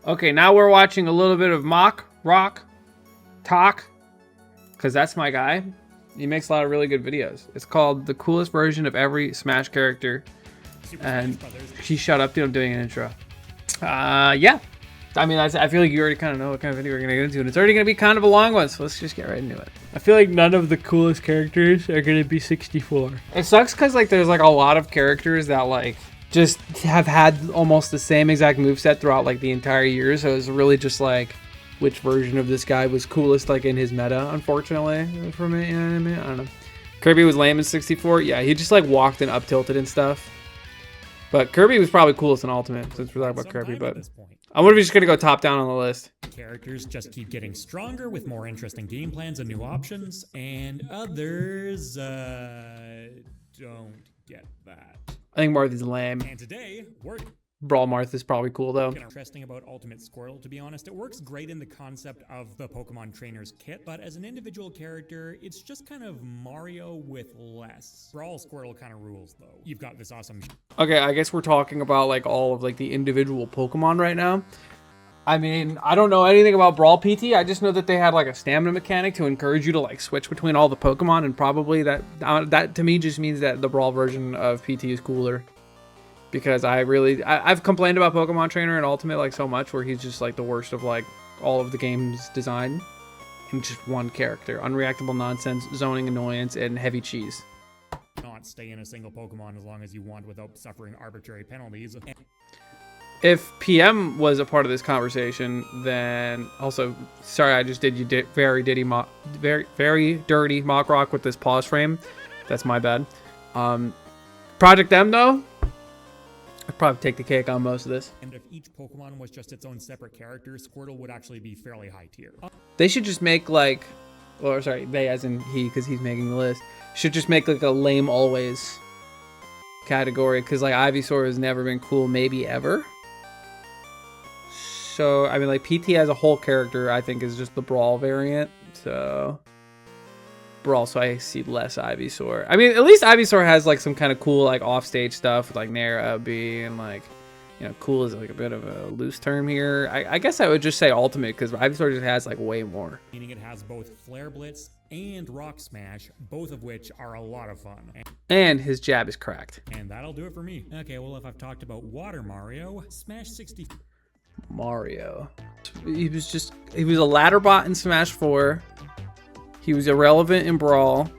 Okay, now we're watching a little bit of Mock Rock Talk, because that's my guy. He makes a lot of really good videos. It's called The Coolest Version of Every Smash Character. And he shut up to him doing an intro. Yeah. I mean, I feel like you already kind of know what kind of video we're going to get into. And it's already going to be kind of a long one, so let's just get right into it. I feel like none of the coolest characters are going to be 64. It sucks because, like, there's, like, a lot of characters that, like, just have had almost the same exact moveset throughout, like, the entire year. So it's really just, like, which version of this guy was coolest, like, in his meta, unfortunately, for me. You know what I mean? I don't know. Kirby was lame in 64. Yeah, he just, like, walked and up-tilted and stuff. But Kirby was probably coolest in Ultimate, since we're talking about Kirby. But I wonder if he's just going to go top-down on the list. Characters just keep getting stronger with more interesting game plans and new options, and others, don't get that. I think Marth is lame. And today, we're... Brawl Marth is probably cool, though. Interesting about Ultimate Squirtle, to be honest. It works great in the concept of the Pokemon Trainer's Kit, but as an individual character, it's just kind of Mario with less. Brawl Squirtle kind of rules, though. You've got this awesome... Okay, I guess we're talking about, like, all of, like, the individual Pokemon right now. I mean, I don't know anything about Brawl PT. I just know that they had, like, a stamina mechanic to encourage you to, like, switch between all the Pokemon, and probably that to me just means that the Brawl version of PT is cooler. Because I've complained about Pokemon Trainer and Ultimate, like, so much, where he's just, like, the worst of, like, all of the game's design. And just one character. Unreactable nonsense, zoning annoyance, and heavy cheese. Not stay in a single Pokemon as long as you want without suffering arbitrary penalties. If PM was a part of this conversation, then also, sorry, I just did you very dirty mock rock with this pause frame. That's my bad. Project M, though, I'd probably take the cake on most of this. And if each Pokemon was just its own separate character, Squirtle would actually be fairly high tier. They should just make, like, or sorry, they as in he, because he's making the list, should just make, like, a lame always category, because, like, Ivysaur has never been cool, maybe ever. So, I mean, like, PT as a whole character, I think, is just the Brawl variant, so... Brawl, so I see less Ivysaur. I mean, at least Ivysaur has, like, some kind of cool, like, offstage stuff with, like, Nair, R.O.B, and, like, you know, cool is, like, a bit of a loose term here. I guess I would just say Ultimate, because Ivysaur just has, like, way more. Meaning it has both Flare Blitz and Rock Smash, both of which are a lot of fun. And his jab is cracked. And that'll do it for me. Okay, well, if I've talked about Water Mario, Smash 60... Mario. He was a ladder bot in Smash 4. He was irrelevant in Brawl.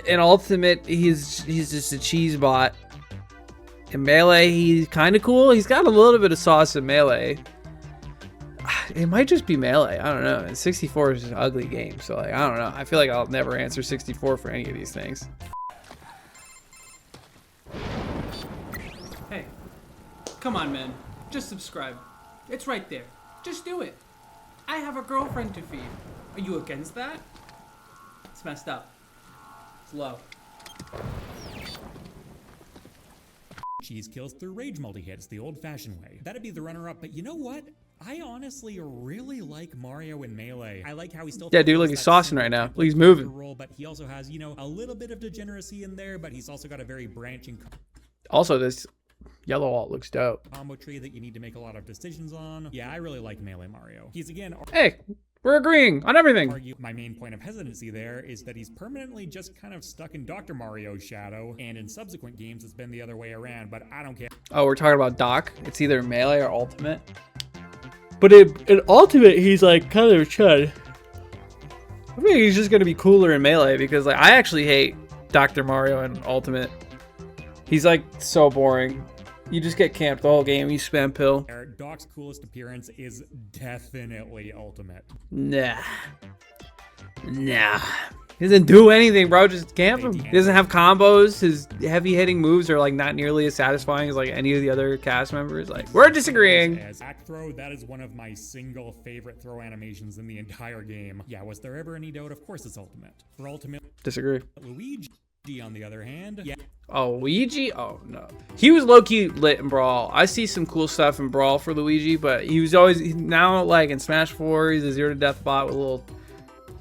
In Ultimate, he's just a cheese bot. In Melee, he's kind of cool. He's got a little bit of sauce in Melee. It might just be Melee. I don't know. And 64 is just an ugly game. So, like, I don't know. I feel like I'll never answer 64 for any of these things. Hey, come on, man. Just subscribe. It's right there. Just do it. I have a girlfriend to feed. Are you against that? It's messed up. It's low. Cheese kills through rage multi-hits the old-fashioned way. That'd be the runner-up, but you know what? I honestly really like Mario in Melee. I like how he still... Yeah, dude, look, he's saucing right now. Look, he's moving. Role, but he also has, you know, a little bit of degeneracy in there, but he's also got a very branching... Also, this yellow alt looks dope. Combo tree that you need to make a lot of decisions on. Yeah, I really like Melee Mario. He's, again... Hey! We're agreeing on everything. My main point of hesitancy there is that he's permanently just kind of stuck in Dr. Mario's shadow, and in subsequent games it's been the other way around, but I don't care. Oh, we're talking about Doc? It's either Melee or Ultimate. But in Ultimate, he's like kind of a chud. I think he's just going to be cooler in Melee because, like, I actually hate Dr. Mario in Ultimate. He's, like, so boring. You just get camped the whole game. You spam pill. Doc's coolest appearance is definitely Ultimate. Nah. He doesn't do anything, bro. Just camp him. He doesn't have combos. His heavy hitting moves are, like, not nearly as satisfying as, like, any of the other cast members. Like, we're disagreeing. As back throw, that is one of my single favorite throw animations in the entire game. Yeah, was there ever any doubt? Of course it's Ultimate. For Ultimate, disagree. Luigi, on the other hand, yeah. Oh, Luigi? Oh, no. He was low-key lit in Brawl. I see some cool stuff in Brawl for Luigi, but he was always... Now, like, in Smash 4, he's a zero-to-death bot with a little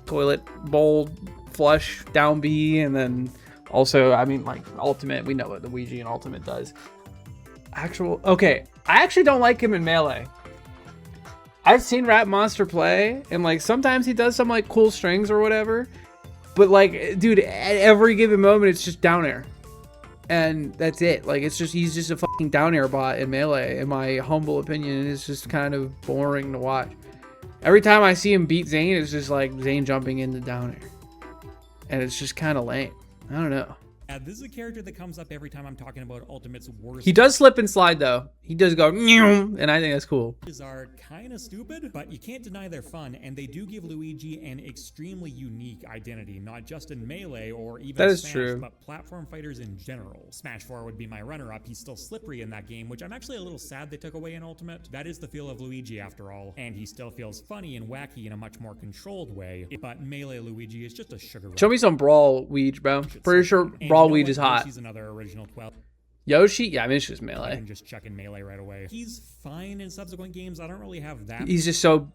toilet bowl flush down B, and then also, I mean, like, Ultimate, we know what Luigi and Ultimate does. Okay, I actually don't like him in Melee. I've seen Rap Monster play, and like sometimes he does some like cool strings or whatever, but like, dude, at every given moment it's just down air, and that's it. Like it's just he's just a fucking down air bot in Melee, in my humble opinion, and it's just kind of boring to watch. Every time I see him beat Zane, it's just like Zane jumping into down air, and it's just kind of lame. I don't know. This is a character that comes up every time I'm talking about Ultimate's worst. He does slip and slide though. He does go, and I think that's cool. Are kind of stupid, but you can't deny they're fun, and they do give Luigi an extremely unique identity, not just in Melee or even that is Smash, true. but platform fighters in general. Smash 4 would be my runner-up. He's still slippery in that game, which I'm actually a little sad they took away in Ultimate. That is the feel of Luigi after all, and he still feels funny and wacky in a much more controlled way, but Melee Luigi is just a sugar rush. Show me some Brawl Weege, bro. Pretty sure Brawl Weege is hot. He's another original 12. Yoshi? Yeah, I mean, it's just I Melee. can just chuck in Melee right away. He's fine in subsequent games. I don't really have that. He's just so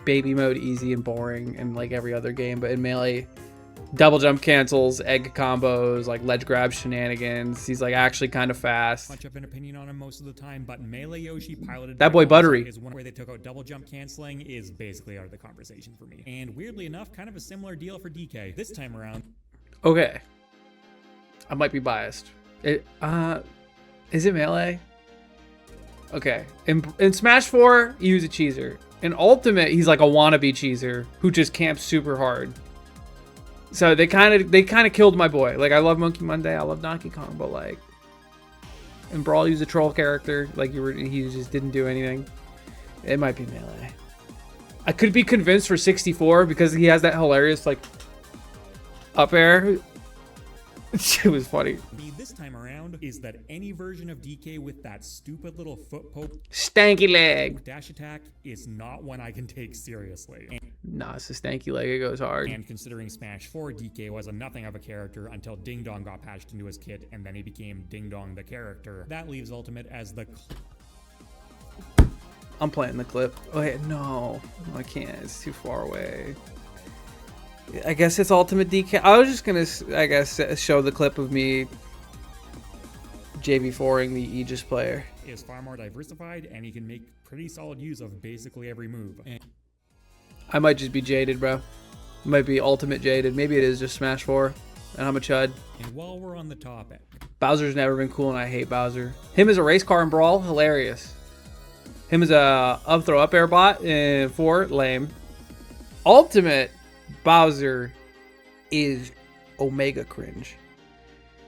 baby mode easy and boring in like every other game, but in Melee, double jump cancels, egg combos, like ledge grab shenanigans. He's like actually kind of fast. Much of an opinion on him most of the time, but Melee Yoshi piloted that boy Buttery is one where they took out double jump canceling is basically out of the conversation for me. And weirdly enough, kind of a similar deal for DK. This time around. Okay. I might be biased. Is it Melee? Okay. In Smash 4, he was a cheeser. In Ultimate, he's like a wannabe cheeser who just camps super hard. So they kind of killed my boy. Like I love Monkey Monday, I love Donkey Kong, but like in Brawl, he was a troll character. Like he just didn't do anything. It might be Melee. I could be convinced for 64 because he has that hilarious like up air. It was funny. This time around is that any version of DK with that stupid little foot poke stanky leg dash attack is not one I can take seriously. Nah, it's a stanky leg. It goes hard. And considering Smash 4, DK was a nothing of a character until Ding Dong got patched into his kit, and then he became Ding Dong the character. That leaves Ultimate as the... I'm playing the clip. Oh, wait, no. I can't. It's too far away. I guess it's Ultimate DK. I was just going to, I guess, show the clip of me JV4ing the Aegis player. Is far more diversified, and he can make pretty solid use of basically every move. I might just be jaded, bro. Might be Ultimate jaded. Maybe it is just Smash 4, and I'm a chud. And while we're on the topic, Bowser's never been cool, and I hate Bowser. Him as a race car in Brawl, hilarious. Him as a up throw up air bot in 4, lame. Ultimate Bowser is Omega cringe.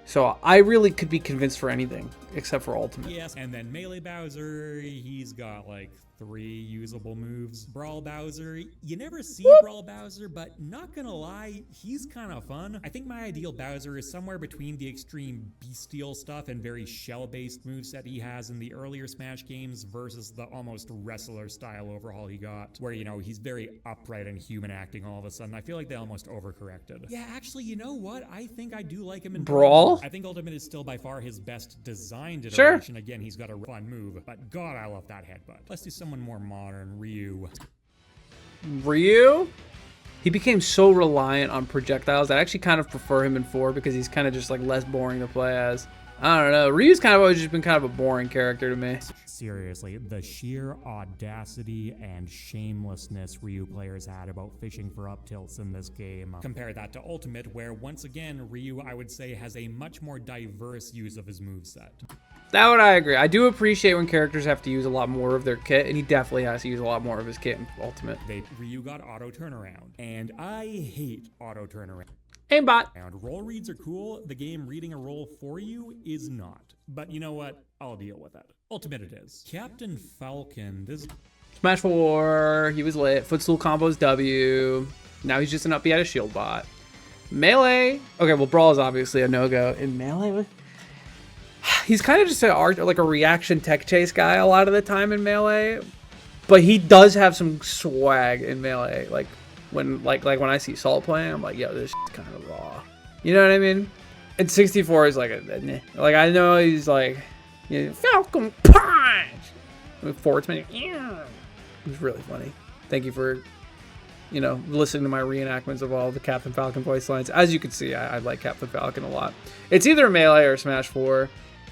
So I really could be convinced for anything except for Ultimate. Yes, and then Melee Bowser, he's got like 3 usable moves. Brawl Bowser, you never see Brawl Bowser, but not gonna lie, he's kind of fun. I think my ideal Bowser is somewhere between the extreme bestial stuff and very shell-based moveset he has in the earlier Smash games versus the almost wrestler-style overhaul he got, where, you know, he's very upright and human acting all of a sudden. I feel like they almost overcorrected. Yeah, actually, you know what? I think I do like him in Brawl. I think Ultimate is still by far his best designed iteration. Sure. Again, he's got a fun move, but God, I love that headbutt. Let's do someone more modern. Ryu? He became so reliant on projectiles. I actually kind of prefer him in 4 because he's kind of just like less boring to play as. I don't know. Ryu's kind of always just been kind of a boring character to me. Seriously, the sheer audacity and shamelessness Ryu players had about fishing for up tilts in this game. Compare that to Ultimate, where once again, Ryu, I would say, has a much more diverse use of his moveset. That would I agree. I do appreciate when characters have to use a lot more of their kit, and he definitely has to use a lot more of his kit in Ultimate. Ryu got auto turnaround, and I hate auto turnaround. Aimbot. And roll reads are cool. The game reading a roll for you is not. But you know what? I'll deal with it. Ultimate it is. Captain Falcon. This Smash 4. He was lit. Footstool combos W. Now he's just an up. He had a shield bot. Melee. Okay, well, Brawl is obviously a no-go. In Melee, he's kind of just like a reaction tech chase guy a lot of the time in Melee. But he does have some swag in Melee. Like when when I see Salt playing, I'm like, yo, this is kind of raw. You know what I mean? And 64 is like like I know he's like, you know, Falcon punch with forward spinning. It was really funny. Thank you for, you know, listening to my reenactments of all the Captain Falcon voice lines. As you can see, I like Captain Falcon a lot. It's either Melee or Smash 4,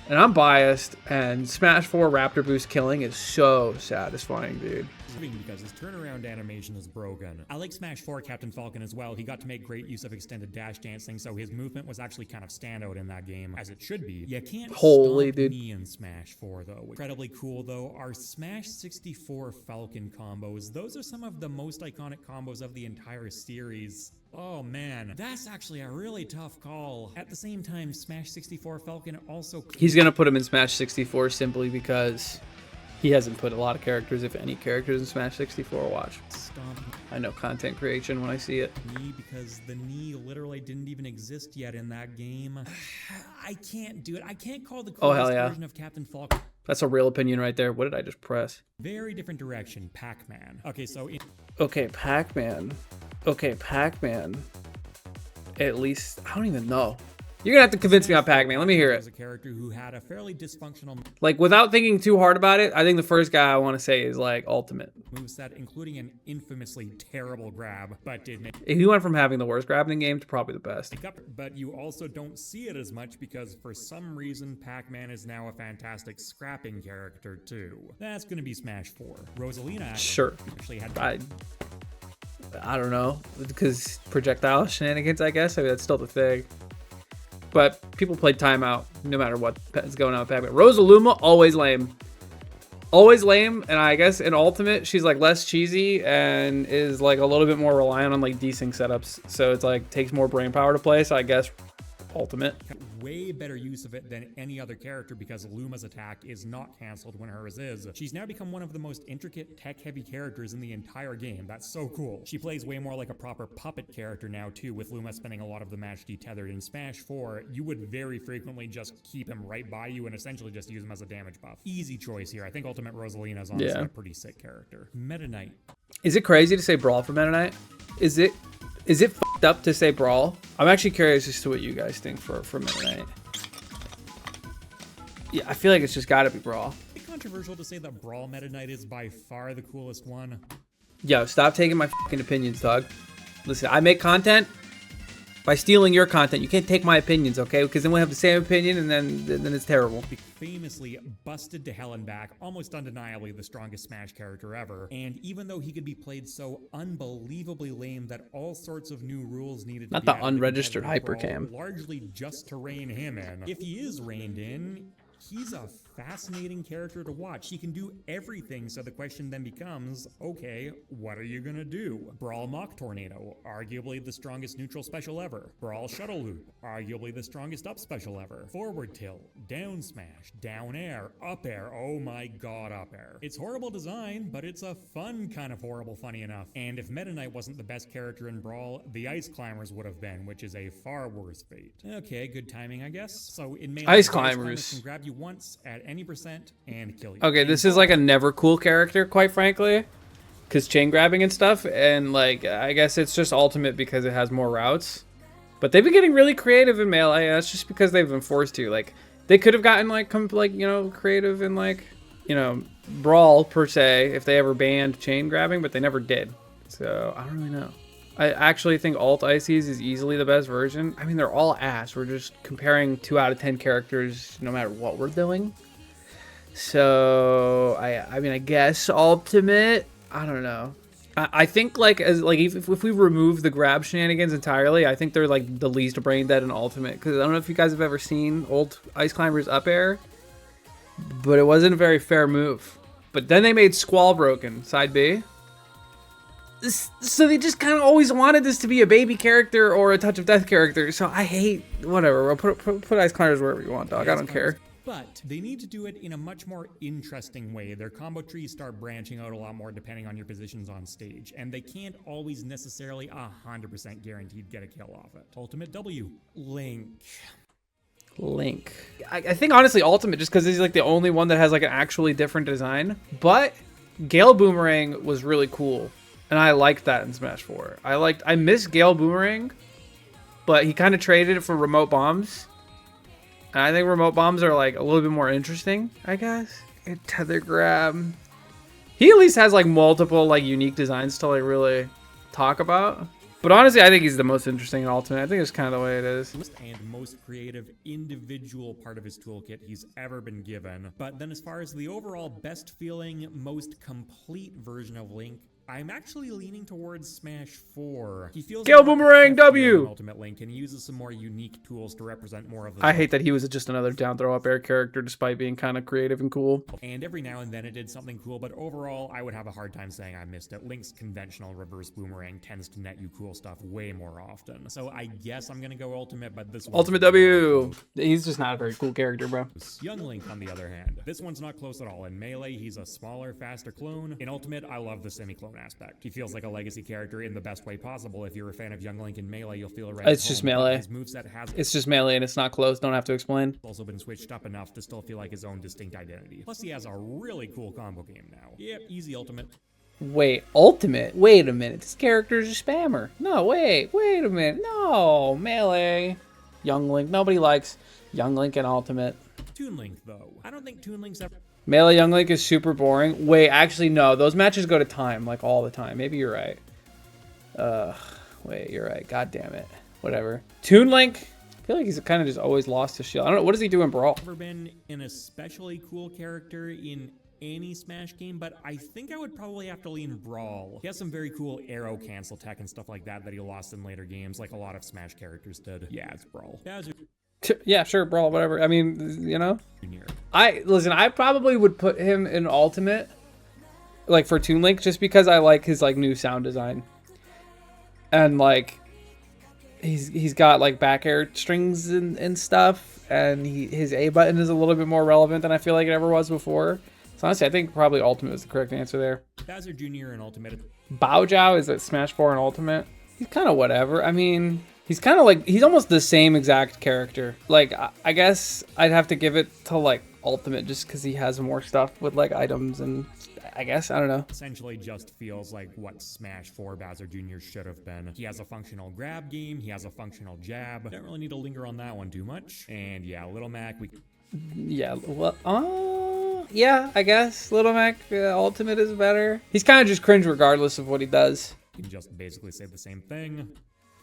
and I'm biased. And Smash 4 Raptor Boost killing is so satisfying, dude. because his turnaround animation is broken. I like Smash 4 Captain Falcon as well. He got to make great use of extended dash dancing, so his movement was actually kind of standout in that game, as it should be. You can't Holy stop dude. me in Smash 4 though. Incredibly cool though are Smash 64 Falcon combos. Those are some of the most iconic combos of the entire series. Oh man, that's actually a really tough call. At the same time, Smash 64 Falcon also... He's gonna put him in Smash 64 simply because he hasn't put a lot of characters, if any characters, in Smash 64. Watch. Stomp I know content creation when I see it. me because the knee literally didn't even exist yet in that game. I can't do it. I can't call the Oh, hell coolest yeah. version of Captain Falcon. That's a real opinion right there. What did I just press? Very different direction, Pac-Man. Okay, so in Okay, Pac-Man. Okay, Pac-Man. At least, I don't even know. You're gonna have to convince me on Pac-Man. Let me hear was it. a character who had a fairly dysfunctional Like, without thinking too hard about it, I think the first guy I want to say is, like, Ultimate. moveset, including an infamously terrible grab, but did make He went from having the worst grab in the game to probably the best. up. But you also don't see it as much because for some reason Pac-Man is now a fantastic scrapping character too. That's gonna be Smash 4. Rosalina Sure. actually had I don't know, because projectile shenanigans, I guess. I mean, that's still the thing. But people play timeout no matter what is going on with Pac-Man. Rosaluma, always lame. Always lame, and I guess in Ultimate, she's like less cheesy and is like a little bit more reliant on like desync setups. So it's like takes more brain power to play, so I guess Ultimate. way better use of it than any other character because Luma's attack is not cancelled when hers is. She's now become one of the most intricate, tech-heavy characters in the entire game. That's so cool. She plays way more like a proper puppet character now too, with Luma spending a lot of the match detethered. In Smash 4, you would very frequently just keep him right by you and essentially just use him as a damage buff. Easy choice here. I think Ultimate Rosalina is honestly a pretty sick character. Meta Knight. Is it crazy to say Brawl for Meta Knight? Is it f***ed up to say Brawl? I'm actually curious as to what you guys think for Meta Knight. Yeah, I feel like it's just gotta be Brawl. It's controversial to say that Brawl Meta Knight is by far the coolest one. Yo, stop taking my fucking opinions, dog. Listen, I make content by stealing your content. You can't take my opinions, okay? Because then we'll have the same opinion and then it's terrible. Famously busted to hell and back, almost undeniably the strongest Smash character ever. And even though he could be played so unbelievably lame that all sorts of new rules needed Not to the be added to unregistered competitive hypercam. Brawl, largely just to rein him in. If he is reined in, he's a fascinating character to watch. He can do everything, so the question then becomes, okay, what are you gonna do? Brawl Mach Tornado, arguably the strongest neutral special ever. Brawl Shuttle Loop, arguably the strongest up special ever. Forward Tilt, Down Smash, Down Air, Up Air, oh my god, Up Air. It's horrible design, but it's a fun kind of horrible, funny enough. And if Meta Knight wasn't the best character in Brawl, the Ice Climbers would have been, which is a far worse fate. Okay, good timing, I guess. So in Melee, Ice the Climbers can grab you once at any percent and kill you. Okay, this is like a never cool character, quite frankly. Because chain grabbing and stuff. And like, I guess it's just Ultimate because it has more routes. But they've been getting really creative in Melee. That's just because they've been forced to. Like, they could have gotten like, creative in like, Brawl per se if they ever banned chain grabbing, but they never did. So I don't really know. I actually think Alt Ices is easily the best version. I mean, they're all ass. We're just comparing 2 out of 10 characters no matter what we're doing. So I mean, I guess Ultimate. I don't know. I think like if we remove the grab shenanigans entirely, I think they're like the least brain dead in Ultimate. Because I don't know if you guys have ever seen old Ice Climbers Up Air, but it wasn't a very fair move. But then they made Squall Broken side B. So they just kind of always wanted this to be a baby character or a Touch of Death character. So I hate whatever. Put Ice Climbers wherever you want, dog. I don't care. But they need to do it in a much more interesting way. Their combo trees start branching out a lot more depending on your positions on stage, and they can't always necessarily 100% guaranteed get a kill off it. Ultimate W, Link. I think honestly Ultimate just because he's like the only one that has like an actually different design. But Gale Boomerang was really cool, and I liked that in Smash 4. I miss Gale Boomerang, but he kind of traded it for Remote Bombs. And I think Remote Bombs are like a little bit more interesting, I guess. And Tether Grab. He at least has like multiple like unique designs to like really talk about. But honestly, I think he's the most interesting in Ultimate. I think it's kind of the way it is. And most creative individual part of his toolkit he's ever been given. But then as far as the overall best feeling, most complete version of Link, I'm actually leaning towards Smash 4. He feels Gale Boomerang W! Ultimate Link, and he uses some more unique tools to represent more of the... I hate that he was just another down throw up air character despite being kind of creative and cool. And every now and then it did something cool, but overall I would have a hard time saying I missed it. Link's conventional reverse boomerang tends to net you cool stuff way more often. So I guess I'm gonna go Ultimate, but this one... Ultimate W! He's just not a very cool character, bro. Young Link, on the other hand. This one's not close at all. In Melee, he's a smaller, faster clone. In Ultimate, I love the semi-clone aspect. He feels like a legacy character in the best way possible. If you're a fan of Young Link in Melee, you'll feel right. It's just Melee. His moveset has It's just Melee and it's not close. Don't have to explain. also been switched up enough to still feel like his own distinct identity. Plus, he has a really cool combo game now. Yep, easy Ultimate. Wait, Ultimate? Wait a minute. This character's a spammer. No, wait a minute. No, Melee. Young Link. Nobody likes Young Link and Ultimate. Toon Link, though. I don't think Toon Link's ever... Melee Young Link is super boring. Wait, actually, no. Those matches go to time, like, all the time. Maybe you're right. Wait, you're right. God damn it. Whatever. Toon Link, I feel like he's kind of just always lost his shield. I don't know. What does he do in Brawl? Never been an especially cool character in any Smash game, but I think I would probably have to lean Brawl. He has some very cool arrow cancel tech and stuff like that he lost in later games, like a lot of Smash characters did. Yeah, it's Brawl. Bowser Yeah, sure, Brawl, whatever. I mean, you know. Jr. Listen, I probably would put him in Ultimate, like, for Toon Link, just because I like his, like, new sound design. And, like, he's got, like, back air strings and stuff, and his A button is a little bit more relevant than I feel like it ever was before. So honestly, I think probably Ultimate is the correct answer there. Bowser Jr. in Ultimate. Baojiao is at Smash 4 and Ultimate. He's kind of whatever. I mean, he's kind of like, he's almost the same exact character. Like, I guess I'd have to give it to, like, Ultimate just because he has more stuff with, like, items and I guess, I don't know. Essentially just feels like what Smash 4 Bowser Jr. should have been. He has a functional grab game, he has a functional jab. Don't really need to linger on that one too much. And yeah, Little Mac, Yeah, well, yeah, I guess Little Mac Ultimate is better. He's kind of just cringe regardless of what he does. You can just basically say the same thing.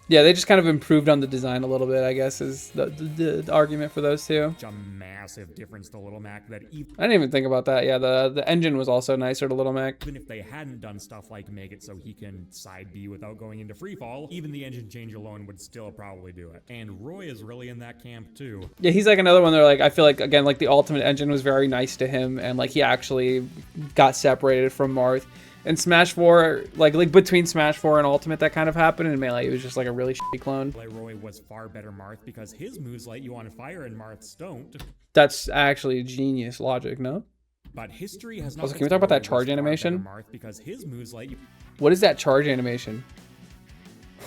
Yeah, they just kind of improved on the design a little bit, I guess, is the argument for those two. Such a massive difference to Little Mac that I didn't even think about that. Yeah, the engine was also nicer to Little Mac. Even if they hadn't done stuff like make it so he can side B without going into freefall, even the engine change alone would still probably do it. And Roy is really in that camp too. Yeah, he's like another one that, like, I feel like, again, like the Ultimate engine was very nice to him, and like he actually got separated from Marth. And Smash 4, like between Smash 4 and Ultimate, that kind of happened. In Melee, it was just like a really shitty clone. Roy was far better Marth because his moves light you on fire and Marth's don't. That's actually genius logic, no? But history has not. Also, can we talk about that charge animation? Marth because his moves light you. What is that charge animation?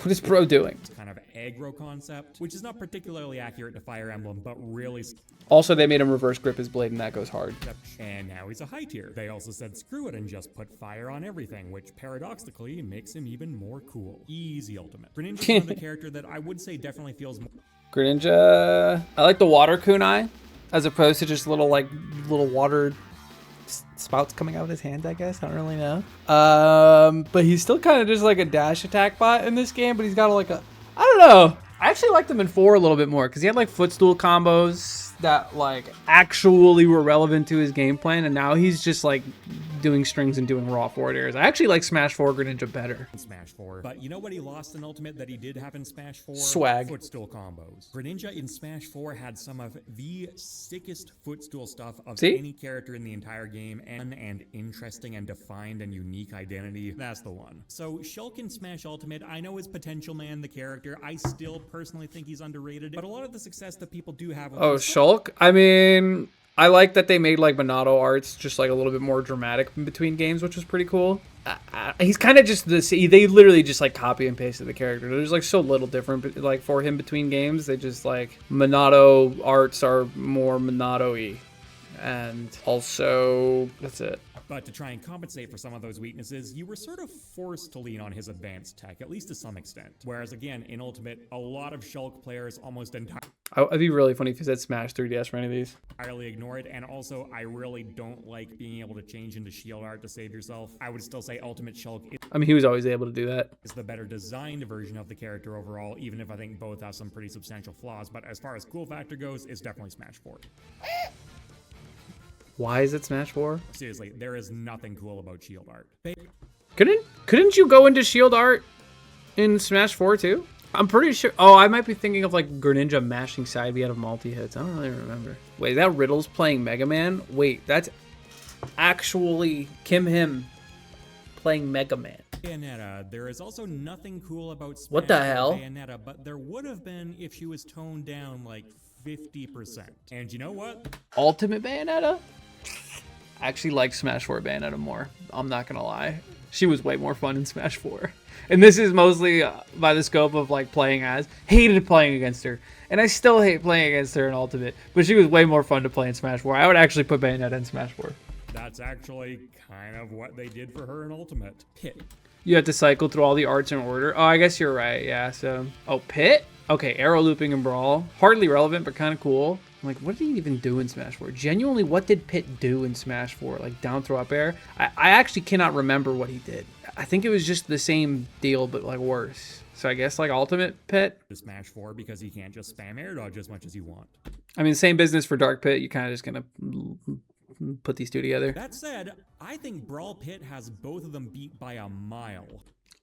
What is bro doing? It's kind of aggro concept, which is not particularly accurate to Fire Emblem, but really. Also, they made him reverse grip his blade, and that goes hard. And now he's a high tier. They also said screw it and just put fire on everything, which paradoxically makes him even more cool. Easy Ultimate. Greninja is another character that I would say definitely feels more. Greninja, I like the water kunai, as opposed to just little water spouts coming out of his hand, I guess. I don't really know. But he's still kind of just like a dash attack bot in this game, but he's got like a, I don't know. I actually liked him in 4 a little bit more because he had like footstool combos that like actually were relevant to his game plan, and now he's just like doing strings and doing raw forward airs. I actually like Smash 4 Greninja better. Smash 4. But you know what he lost in Ultimate that he did have in Smash 4? Swag. Footstool combos. Greninja in Smash 4 had some of the sickest footstool stuff of See? Any character in the entire game, and interesting and defined and unique identity. That's the one. So Shulk in Smash Ultimate, I know his potential, man, the character. I still personally think he's underrated, but a lot of the success that people do have with Shulk? I mean, I like that they made like Monado arts just like a little bit more dramatic in between games, which was pretty cool. He's kind of just they literally just like copy and pasted the character. There's like so little different like for him between games. They just like Monado arts are more Monado-y. And also, that's it. But to try and compensate for some of those weaknesses, you were sort of forced to lean on his advanced tech, at least to some extent. Whereas again, in Ultimate, a lot of Shulk players almost It'd be really funny if you said Smash 3DS for any of these. entirely ignore it, and also I really don't like being able to change into shield art to save yourself. I would still say Ultimate Shulk I mean, he was always able to do that. is the better designed version of the character overall, even if I think both have some pretty substantial flaws. But as far as cool factor goes, it's definitely Smash 4. Why is it Smash 4? Seriously, there is nothing cool about shield art. Couldn't you go into shield art in Smash 4 too? I'm pretty sure. Oh, I might be thinking of like Greninja mashing side B out of multi-hits. I don't really remember. Wait, that Riddle's playing Mega Man? Wait, that's actually Kim Him playing Mega Man. Bayonetta. There is also nothing cool about Smash What the or hell? Bayonetta, but there would have been if she was toned down like 50%. And you know what? Ultimate Bayonetta? I actually like Smash 4 Bayonetta more. I'm not gonna lie. She was way more fun in Smash 4. And this is mostly by the scope of like playing as. Hated playing against her. And I still hate playing against her in Ultimate. But she was way more fun to play in Smash 4. I would actually put Bayonetta in Smash 4. That's actually kind of what they did for her in Ultimate. Pit. You have to cycle through all the arts in order. Oh, I guess you're right. Yeah, so... Oh, Pit? Okay, arrow looping and Brawl. Hardly relevant, but kind of cool. I'm like, what did he even do in Smash 4? Genuinely, what did Pit do in Smash 4? Like, down throw up air? I actually cannot remember what he did. I think it was just the same deal, but, like, worse. So I guess, like, Ultimate Pit? To Smash 4 because you can't just spam air dodge as much as you want. I mean, same business for Dark Pit. You kind of just gonna put these two together. That said, I think Brawl Pit has both of them beat by a mile.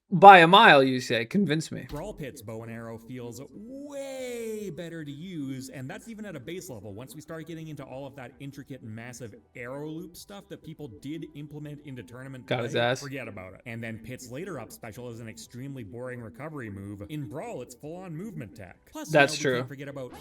By a mile, you say. Convince me. Brawl Pit's bow and arrow feels way better to use, and that's even at a base level. Once we start getting into all of that intricate, massive arrow loop stuff that people did implement into tournament Got play, his ass. forget about it. And then Pit's later up special is an extremely boring recovery move. In Brawl, it's full-on movement tech. Plus, That's we true. can't forget about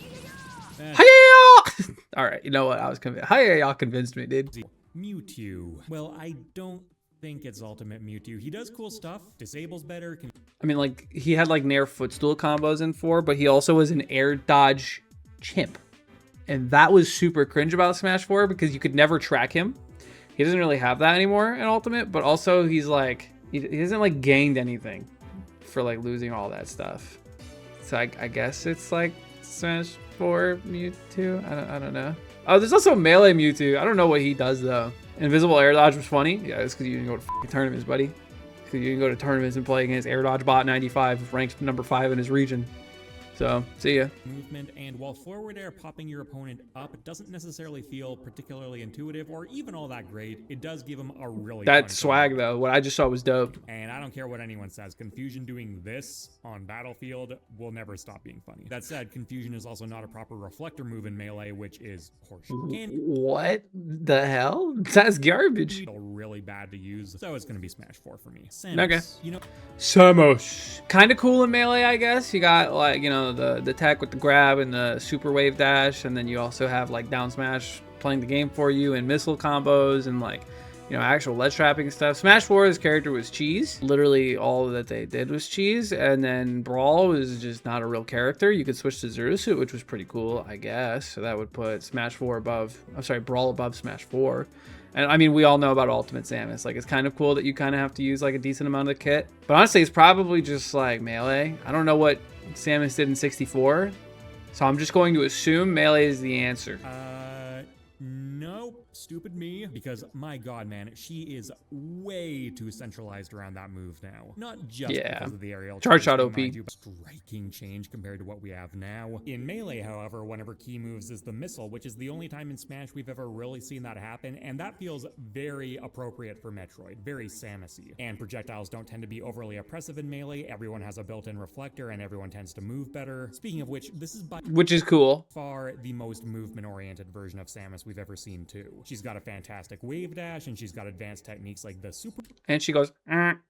Hi-ya! All right, you know what? I was convinced. Hi-ya convinced me, dude. Mewtwo. Well, I don't think it's Ultimate Mewtwo. He does cool stuff, disables better, can I mean, like, he had, like, Nair footstool combos in 4, but he also was an air dodge chimp. And that was super cringe about Smash 4 because you could never track him. He doesn't really have that anymore in Ultimate, but also he's, like, he hasn't, like, gained anything for, like, losing all that stuff. So I guess it's, like, Smash 4 Mewtwo? I don't know. Oh, there's also Melee Mewtwo. I don't know what he does, though. Invisible air dodge was funny. Yeah, it's because you didn't go to f***ing tournaments, buddy. Because you didn't go to tournaments and play against Air Dodge Bot 95, ranked number 5 in his region. So, see ya. movement, and while forward air popping your opponent up doesn't necessarily feel particularly intuitive or even all that great, it does give him a really That fun swag, combo. though, what I just saw was dope. And I don't care what anyone says, Confusion doing this on Battlefield will never stop being funny. That said, Confusion is also not a proper reflector move in Melee, which is horseshit. And What the hell? That's garbage. feel really bad to use, so it's gonna be Smash 4 for me. Samus, Okay. you know, Samus. Kind of cool in Melee, I guess. You got, like, you know, the tech with the grab and the super wave dash, and then you also have, like, down smash playing the game for you and missile combos and, like, you know, actual ledge trapping stuff. Smash 4's character was cheese. Literally all that they did was cheese. And then Brawl was just not a real character. You could switch to Zero Suit, which was pretty cool, I guess. So that would put Smash 4 above, I'm sorry, Brawl above Smash 4. And I mean, we all know about Ultimate Samus. Like, it's kind of cool that you kind of have to use, like, a decent amount of the kit. But honestly, it's probably just, like, Melee. I don't know what Samus did in 64. So I'm just going to assume Melee is the answer. Nope. Stupid me, because my god, man, she is way too centralized around that move now. Not just because of the aerial Charge shot charge, OP. mind you, but striking change compared to what we have now. In Melee, however, one of her key moves is the missile, which is the only time in Smash we've ever really seen that happen, and that feels very appropriate for Metroid, very Samus-y. And projectiles don't tend to be overly oppressive in Melee, everyone has a built-in reflector, and everyone tends to move better. Speaking of which, this is by Which is cool. far the most movement-oriented version of Samus we've ever seen, too. She's got a fantastic wave dash, and she's got advanced techniques like the super And she goes,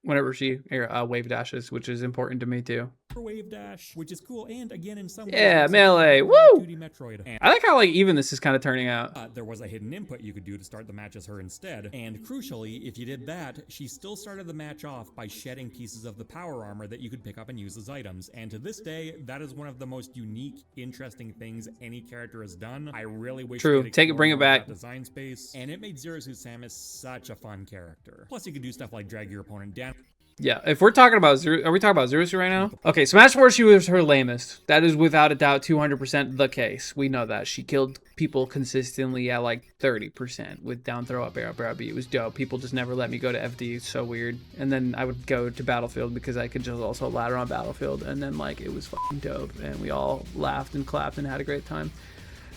whenever she wave dashes, which is important to me, too. wave wave dash, which is cool, and again in some ways, Yeah, also Melee. like Woo! 2D Metroid. And I like how like even this is kind of turning out. there was a hidden input you could do to start the match as her instead. And crucially, if you did that, she still started the match off by shedding pieces of the power armor that you could pick up and use as items. And to this day, that is one of the most unique, interesting things any character has done. I really wish True. they'd Take it, explore bring it more of back. that design space. And it made Zero Suit Samus such a fun character. Plus, you could do stuff like drag your opponent down. Yeah, if we're talking about Zero, are we talking about Zero Suit right now? Okay, Smash 4, she was her lamest. That is without a doubt 200% the case. We know that. She killed people consistently at like 30% with down throw up arrow B. It was dope. People just never let me go to FD. It's so weird. And then I would go to Battlefield because I could just also ladder on Battlefield. And then like it was fucking dope. And we all laughed and clapped and had a great time.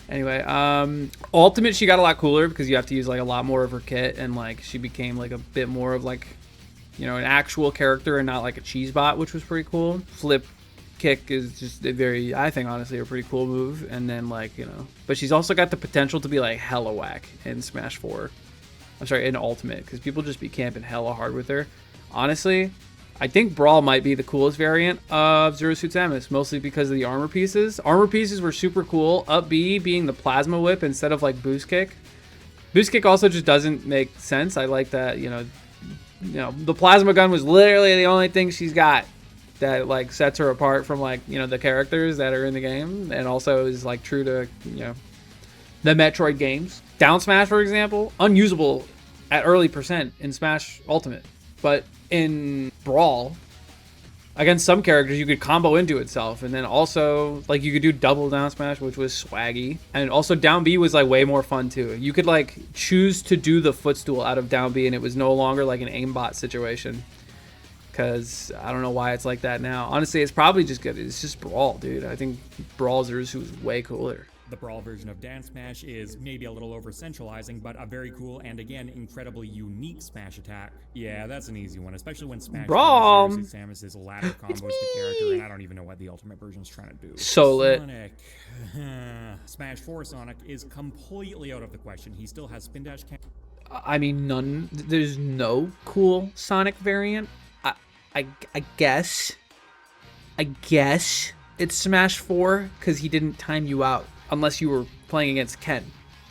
Anyway, Ultimate, she got a lot cooler because you have to use like a lot more of her kit. And like she became like a bit more of like, you know, an actual character and not like a cheese bot, which was pretty cool. Flip kick is just a very, I think honestly, a pretty cool move. And then like, you know, but she's also got the potential to be like hella whack in Smash 4. I'm sorry, in Ultimate, because people just be camping hella hard with her. Honestly, I think Brawl might be the coolest variant of Zero Suit Samus, mostly because of the armor pieces. Armor pieces were super cool. Up B being the plasma whip instead of like boost kick. Boost kick also just doesn't make sense. I like that, you know, the plasma gun was literally the only thing she's got that like sets her apart from like, you know, the characters that are in the game, and also is like true to, you know, the Metroid games. Down smash, for example, unusable at early percent in Smash Ultimate, but in Brawl against some characters you could combo into itself, and then also like you could do double down smash, which was swaggy, and also down B was like way more fun too. You could like choose to do the footstool out of down B, and it was no longer like an aimbot situation, because I don't know why it's like that now. Honestly, it's probably just good. It's just Brawl, dude. I think Brawl Zero Suit was way cooler. The Brawl version of Dance Smash is maybe a little over-centralizing, but a very cool and, again, incredibly unique Smash attack. Yeah, that's an easy one, especially when Smash Brawl! Samus's ladder combos the character, and I don't even know what the Ultimate version's trying to do. So lit. Sonic. Smash 4 Sonic is completely out of the question. He still has spin dash cam. I mean, there's no cool Sonic variant. I guess it's Smash 4 because he didn't time you out. Unless you were playing against Ken,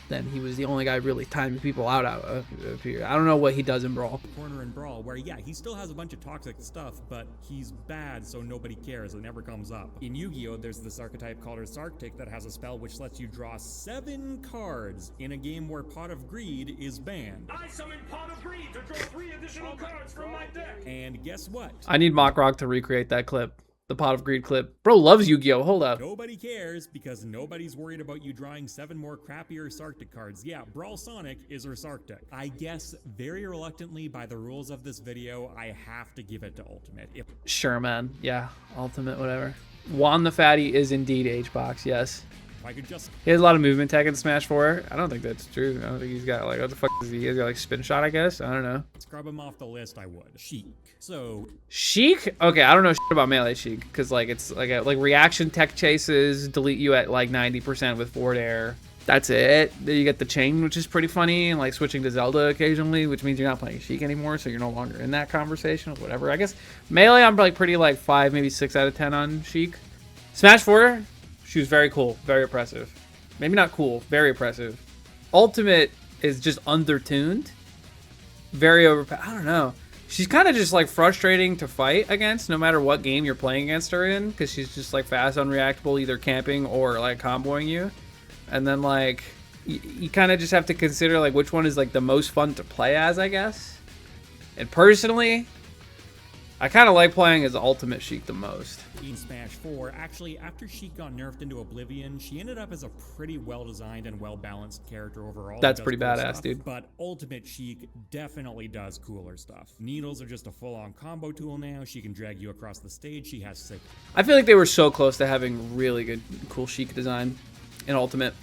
then he was the only guy really timing people out of here. I don't know what he does in Brawl. Corner in Brawl, where yeah, he still has a bunch of toxic stuff, but he's bad, so nobody cares. It never comes up. In Yu-Gi-Oh, there's this archetype called Sarctic that has a spell which lets you draw 7 cards in a game where Pot of Greed is banned. I summon Pot of Greed to draw 3 additional cards from my deck. And guess what? I need Mock Rock to recreate that clip. The Pot of Greed clip. Bro loves Yu-Gi-Oh! Hold up. Nobody cares because nobody's worried about you drawing 7 more crappier Sarctic cards. Yeah, Brawl Sonic is Sarctic. I guess very reluctantly by the rules of this video, I have to give it to Ultimate. Sure, man. Yeah, Ultimate, whatever. Juan the Fatty is indeed H-Box, yes. If I could just... He has a lot of movement tech in Smash 4. I don't think that's true. I don't think he's got like, what the fuck is he? He's got like spin shot, I guess. I don't know. Scrub him off the list, I would. Sheik. So... Sheik? Okay, I don't know shit about melee Sheik, because like it's like reaction tech chases delete you at like 90% with forward air. That's it. Then you get the chain, which is pretty funny, and like switching to Zelda occasionally, which means you're not playing Sheik anymore, so you're no longer in that conversation, whatever. I guess melee, I'm like pretty like 5, maybe 6 out of 10 on Sheik. Smash 4, she was very cool, very oppressive. Maybe not cool, very oppressive. Ultimate is just undertuned, very overpowered. I don't know. She's kind of just like frustrating to fight against no matter what game you're playing against her in, because she's just like fast, unreactable, either camping or like comboing you. And then like you kind of just have to consider like which one is like the most fun to play as, I guess. And personally, I kind of like playing as Ultimate Sheik the most. In Smash 4, actually, after Sheik got nerfed into Oblivion, she ended up as a pretty well-designed and well-balanced character overall. That's pretty cool badass, stuff, dude. But Ultimate Sheik definitely does cooler stuff. Needles are just a full-on combo tool now. She can drag you across the stage. She has sick... I feel like they were so close to having really good, cool Sheik design in Ultimate.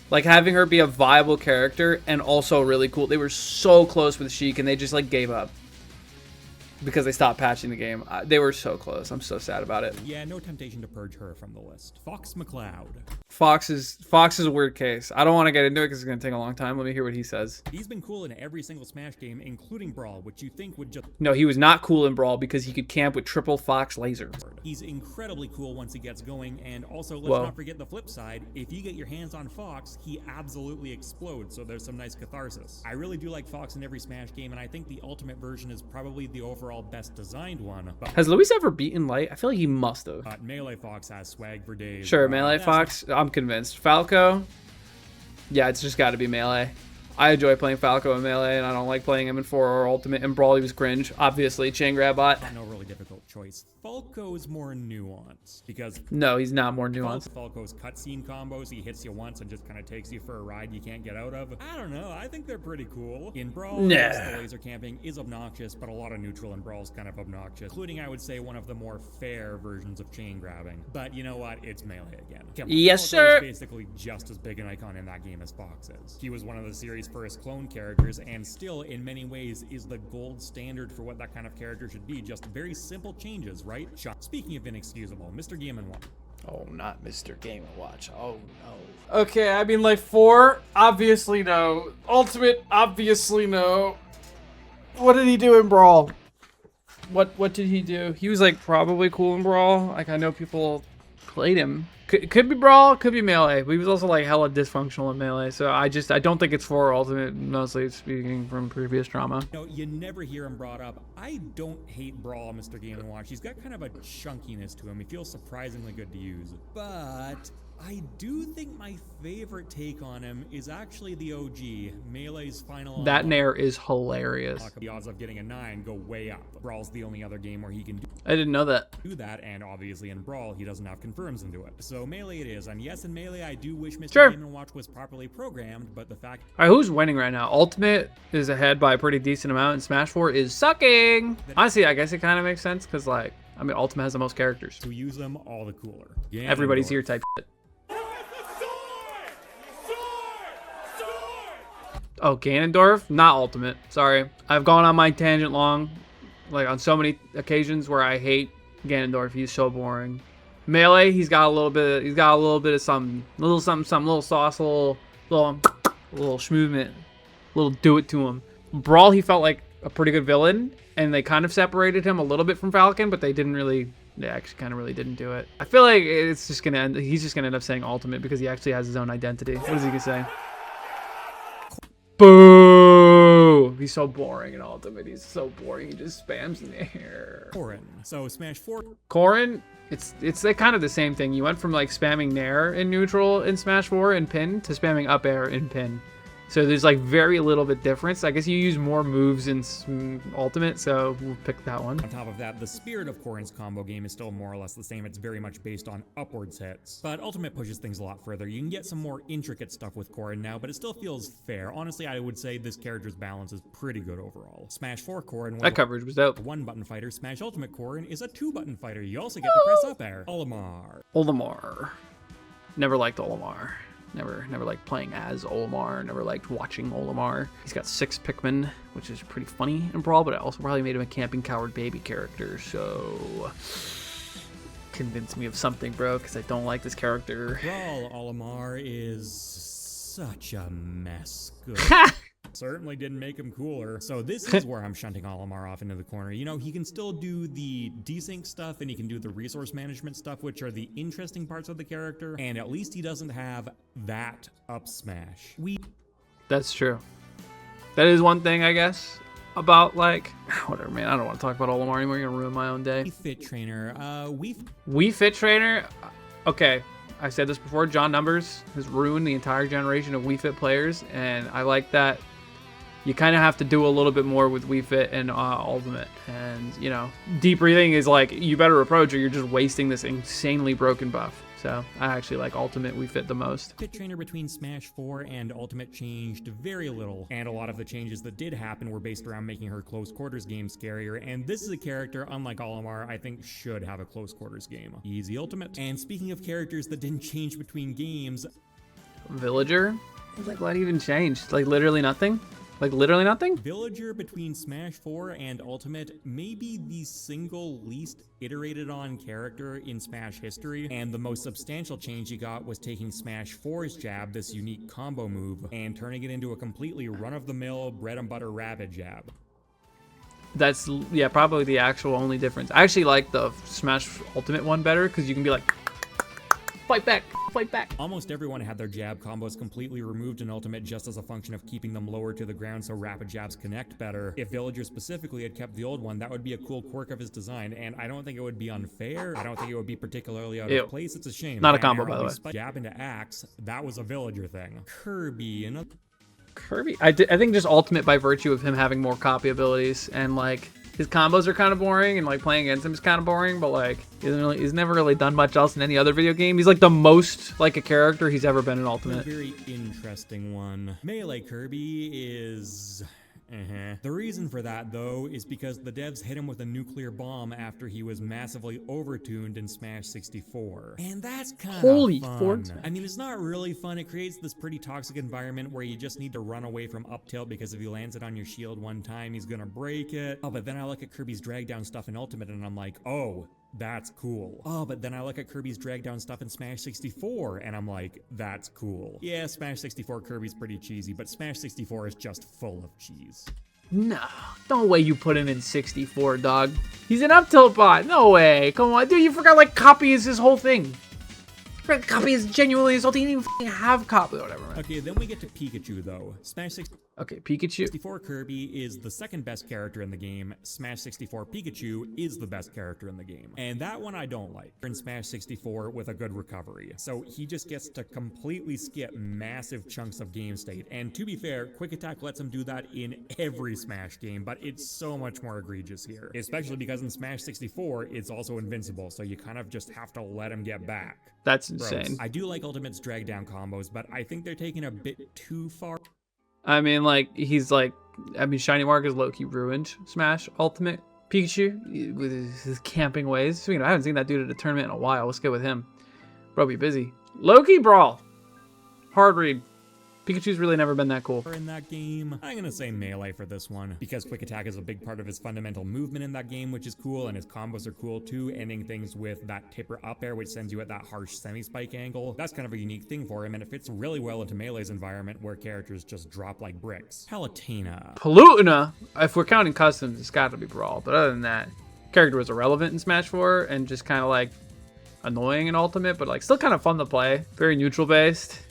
Like having her be a viable character and also really cool. They were so close with Sheik and they just like gave up because they stopped patching the game. They were so close. I'm so sad about it. Yeah, no temptation to purge her from the list. Fox McCloud. Fox is a weird case. I don't want to get into it because it's going to take a long time. Let me hear what he says. He's been cool in every single Smash game, including Brawl, which you think would just... No, he was not cool in Brawl because he could camp with triple Fox laser. He's incredibly cool once he gets going, and also let's Whoa. not forget the flip side. If you get your hands on Fox, he absolutely explodes, so there's some nice catharsis. I really do like Fox in every Smash game, and I think the Ultimate version is probably the overall best designed one. But Has Luis ever beaten Light? I feel like he must have. Melee Fox has swag for days. Sure, Melee That's Fox, I'm convinced. Falco, yeah, it's just got to be Melee. I enjoy playing Falco in Melee, and I don't like playing him in 4 or Ultimate. And Brawl, he was cringe. Obviously, chain grab bot. no really difficult choice. Falco's more nuanced, because No, he's not more nuanced. Falco's cutscene combos, he hits you once and just kind of takes you for a ride you can't get out of. I don't know, I think they're pretty cool. In Brawl, Nah. yes, the laser camping is obnoxious, but a lot of neutral in Brawl's kind of obnoxious, including, I would say, one of the more fair versions of chain grabbing. But you know what? It's Melee again. Come on, Yes, Falco sir. is basically just as big an icon in that game as Fox is. He was one of the series' first clone characters, and still, in many ways, is the gold standard for what that kind of character should be. Just very simple changes, right? Speaking of inexcusable, Mr. Game & Watch. Oh, not Mr. Game & Watch. Oh, no. Okay, I mean, like, 4, obviously no. Ultimate, obviously no. What did he do in Brawl? What did he do? He was, like, probably cool in Brawl. Like, I know people played him. Could be Brawl, could be Melee, but he was also, like, hella dysfunctional in Melee. So I don't think it's 4 Ultimate, mostly speaking from previous drama. No, you never hear him brought up. I don't hate Brawl, Mr. Game & Watch. He's got kind of a chunkiness to him. He feels surprisingly good to use. But I do think my favorite take on him is actually the OG, Melee's final. That Nair is hilarious. The odds of getting a 9 go way up. Brawl's the only other game where he can I didn't know that. do that, and obviously in Brawl, he doesn't have confirms into it. So Melee it is, and yes, in Melee, I do wish Mr. Sure. Game & Watch was properly programmed, but the fact All right, who's winning right now? Ultimate is ahead by a pretty decent amount, and Smash 4 is sucking. Honestly, I guess it kind of makes sense, because, like, I mean, Ultimate has the most characters. to use them, all the cooler. Everybody's Ganondorf. here type shit. Oh, Ganondorf? Not Ultimate. Sorry. I've gone on my tangent long, like, on so many occasions where I hate Ganondorf. He's so boring. Melee, he's got a little bit of something. A little something, little sauce, a little schmovement. A little do it to him. Brawl, he felt like a pretty good villain, and they kind of separated him a little bit from Falcon, but they actually kind of really didn't do it. I feel like he's just gonna end up saying Ultimate because he actually has his own identity. What is he gonna say? Boo! He's so boring in Ultimate. He's so boring. He just spams in the air. Corrin. So Smash 4 Corrin, it's like kind of the same thing. You went from like spamming Nair in neutral in Smash 4 and pin to spamming up air in pin. So there's like very little bit difference. I guess you use more moves in Ultimate, so we'll pick that one. On top of that, the spirit of Corrin's combo game is still more or less the same. It's very much based on upwards hits. But Ultimate pushes things a lot further. You can get some more intricate stuff with Corrin now, but it still feels fair. Honestly, I would say this character's balance is pretty good overall. Smash 4 Corrin was That coverage was dope. a 1-button fighter. Smash Ultimate Corrin is a 2-button fighter. You also get to press up air. Olimar. Never liked Olimar. Never liked playing as Olimar. Never liked watching Olimar. He's got 6 Pikmin, which is pretty funny in Brawl, but I also probably made him a camping coward baby character, so convince me of something, bro, because I don't like this character. Brawl Olimar is such a mess. Good. Certainly didn't make him cooler. So this is where I'm shunting Olimar off into the corner. You know, he can still do the desync stuff and he can do the resource management stuff, which are the interesting parts of the character. And at least he doesn't have that up smash. That's true. That is one thing, I guess, about, like, whatever, man. I don't want to talk about Olimar anymore. You're going to ruin my own day. Wii Fit Trainer. Wii Fit Trainer? Okay. I said this before. John Numbers has ruined the entire generation of Wii Fit players, and I like that. You kind of have to do a little bit more with Wii Fit and Ultimate. And, you know, deep breathing is like, you better approach or you're just wasting this insanely broken buff. So I actually like Ultimate Wii Fit the most. Fit Trainer between Smash 4 and Ultimate changed very little. And a lot of the changes that did happen were based around making her close quarters game scarier. And this is a character, unlike Olimar, I think should have a close quarters game. Easy Ultimate. And speaking of characters that didn't change between games, Villager? Like, what even changed? Like, literally nothing? Like, literally nothing? Villager between Smash 4 and Ultimate may be the single least iterated on character in Smash history, and the most substantial change you got was taking Smash 4's jab, this unique combo move, and turning it into a completely run-of-the-mill bread-and-butter rapid jab. That's, yeah, probably the actual only difference. I actually like the Smash Ultimate one better because you can be like, fight back, fight back. Almost everyone had their jab combos completely removed in Ultimate just as a function of keeping them lower to the ground so rapid jabs connect better. If Villager specifically had kept the old one, that would be a cool quirk of his design, and I don't think it would be unfair. I don't think it would be particularly out of place. It's a shame. Not a combo, by the way. Jab into axe, that was a Villager thing. Kirby, and Kirby, I think just Ultimate by virtue of him having more copy abilities, and like his combos are kind of boring, and like playing against him is kind of boring, but like he's never really done much else in any other video game. He's like the most like a character he's ever been in Ultimate. A very interesting one. Melee Kirby is... The reason for that, though, is because the devs hit him with a nuclear bomb after he was massively overtuned in Smash 64. And that's kind of fun. I mean, it's not really fun. It creates this pretty toxic environment where you just need to run away from up tilt because if he lands it on your shield one time, he's gonna break it. Oh, but then I look at Kirby's drag down stuff in Ultimate and I'm like, oh, that's cool. Oh, but then I look at Kirby's drag down stuff in Smash 64 and I'm like, that's cool. Yeah, Smash 64 Kirby's pretty cheesy, but Smash 64 is just full of cheese. No, no way you put him in 64, dog. He's an up tilt bot. No way. Come on, dude, you forgot like copy is his whole thing. Copy is genuinely his whole thing. He didn't even have copy or whatever. Man. Okay, then we get to Pikachu though. Okay, Pikachu. 64 Kirby is the second best character in the game. Smash 64 Pikachu is the best character in the game. And that one I don't like. In Smash 64 with a good recovery. So he just gets to completely skip massive chunks of game state. And to be fair, Quick Attack lets him do that in every Smash game, but it's so much more egregious here. Especially because in Smash 64, it's also invincible, so you kind of just have to let him get back. That's insane. Gross. I do like Ultimate's drag down combos, but I think they're taking a bit too far. I mean, like, Shiny Mark is low-key ruined Smash Ultimate Pikachu with his camping ways. I haven't seen that dude at a tournament in a while. Let's get with him. Bro, be busy. Low-key Brawl. Hard read. Pikachu's really never been that cool. In that game, I'm gonna say Melee for this one, because Quick Attack is a big part of his fundamental movement in that game, which is cool, and his combos are cool too, ending things with that tipper up air, which sends you at that harsh semi-spike angle. That's kind of a unique thing for him, and it fits really well into Melee's environment, where characters just drop like bricks. Palutena, if we're counting customs, it's gotta be Brawl, but other than that, character was irrelevant in Smash 4, and just kind of like annoying in Ultimate, but like still kind of fun to play. Very neutral based.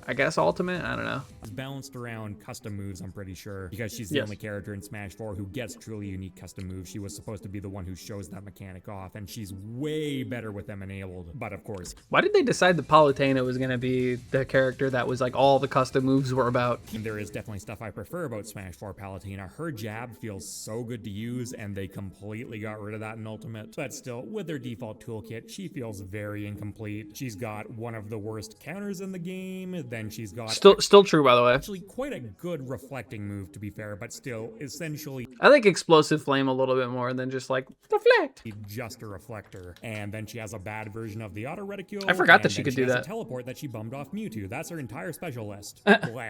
I guess Ultimate? I don't know. It's balanced around custom moves, I'm pretty sure, because she's the only character in Smash 4 who gets truly unique custom moves. She was supposed to be the one who shows that mechanic off, and she's way better with them enabled. But of course... Why did they decide the Palutena was going to be the character that was like all the custom moves were about? And there is definitely stuff I prefer about Smash 4 Palutena. Her jab feels so good to use, and they completely got rid of that in Ultimate. But still, with their default toolkit, she feels very incomplete. She's got one of the worst counters in the game, then she's got... Still true, by the way. Actually, quite a good reflecting move, to be fair, but still, essentially... I like Explosive Flame a little bit more than just, like, Deflect. Just a reflector. And then she has a bad version of the Auto Reticule. I forgot that she could do that. A teleport that she bummed off Mewtwo. That's her entire special list.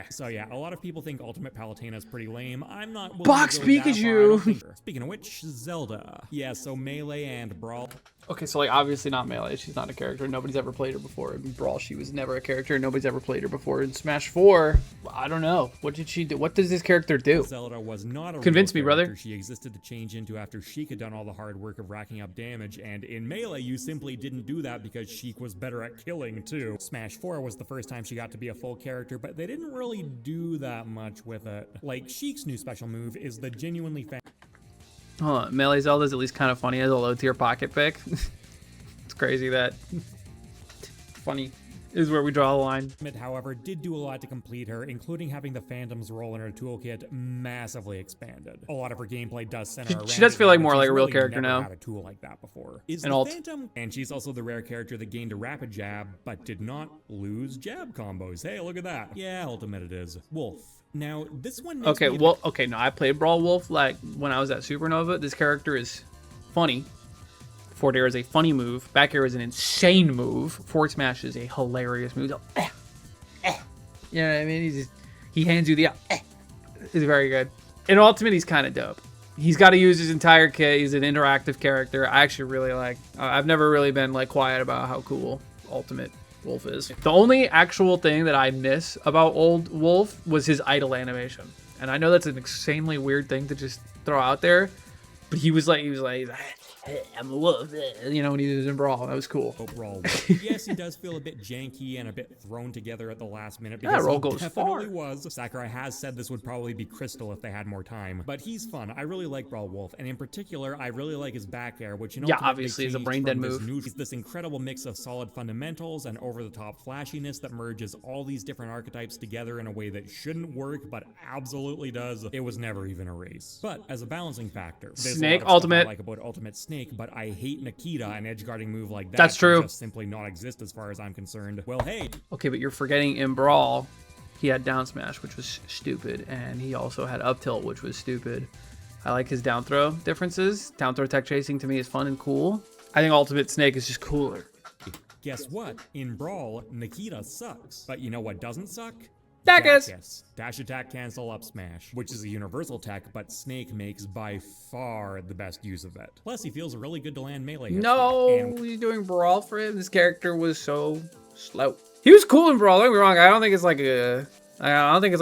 So yeah, a lot of people think Ultimate Palutena is pretty lame. I'm not willing Box to go Pikachu! that far. Speaking of which, Zelda. Yeah, so Melee and Brawl... Okay, so like obviously not Melee. She's not a character. Nobody's ever played her before. In Brawl, she was never a character. Nobody's ever played her before. In Smash 4, I don't know. What did she do? What does this character do? Zelda was not a Convince me, brother. She existed to change into after Sheik had done all the hard work of racking up damage, and in Melee, you simply didn't do that because Sheik was better at killing too. Smash 4 was the first time she got to be a full character, but they didn't really do that much with it. Like, Sheik's new special move is the genuinely Hold on, Melee Zelda's at least kind of funny as a low tier pocket pick. It's crazy that funny is where we draw the line. However, did do a lot to complete her, including having the Phantom's role in her toolkit massively expanded. A lot of her gameplay does center around. She does feel like more like a real really character never now. Had a tool like that before. Is an the alt. Phantom, and she's also the rare character that gained a rapid jab, but did not lose jab combos. Hey, look at that. Yeah, Ultimate it is. Wolf. Now, this one. Okay, well, okay, no, I played Brawl Wolf like when I was at Supernova. This character is funny. Forward air is a funny move. Back air is an insane move. Forward smash is a hilarious move. You know what I mean? He hands you the It's very good. In Ultimate, he's kind of dope. He's got to use his entire kit. He's an interactive character. I actually really like. I've never really been like quiet about how cool Ultimate Wolf is. The only actual thing that I miss about old Wolf was his idle animation. And I know that's an insanely weird thing to just throw out there, But he was like, I'm a wolf, you know, when he was in Brawl. That was cool. Brawl. Yes, he does feel a bit janky and a bit thrown together at the last minute. That roll goes definitely far. was. Sakurai has said this would probably be Crystal if they had more time. But he's fun. I really like Brawl Wolf. And in particular, I really like his back air, which Yeah, obviously is a brain dead move. It's this incredible mix of solid fundamentals and over-the-top flashiness that merges all these different archetypes together in a way that shouldn't work, but absolutely does. It was never even a race. But as a balancing factor, there's Snake a lot of stuff I ultimate. like about Ultimate Snake, but I hate Nikita, an edge-guarding move like that. That's true. Should just simply not exist as far as I'm concerned. Well, hey. Okay, but you're forgetting in Brawl, he had down smash, which was stupid, and he also had up tilt, which was stupid. I like his down throw differences. Down throw tech chasing to me is fun and cool. I think Ultimate Snake is just cooler. Guess what? In Brawl, Nikita sucks. But you know what doesn't suck? Dacus. Dash attack cancel up smash, which is a universal tech, but Snake makes by far the best use of it. Plus, he feels really good to land melee hits. No, And he's doing Brawl for him. This character was so slow. He was cool in Brawl. Don't get me wrong. I don't think it's like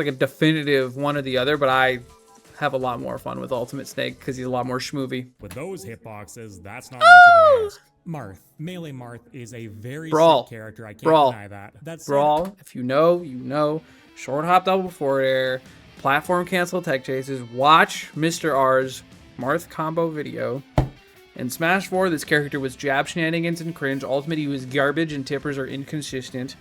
a definitive one or the other, but I have a lot more fun with Ultimate Snake because he's a lot more schmoovy. with those hitboxes, that's not much of an ask. Marth. Melee Marth is a very Brawl. sick character. I can't Brawl. deny that. That's Brawl, if you know, you know. Short hop double forward air, platform cancel tech chases. Watch Mr. R's Marth combo video. In Smash 4, this character was jab shenanigans and cringe. Ultimate, he was garbage and tippers are inconsistent.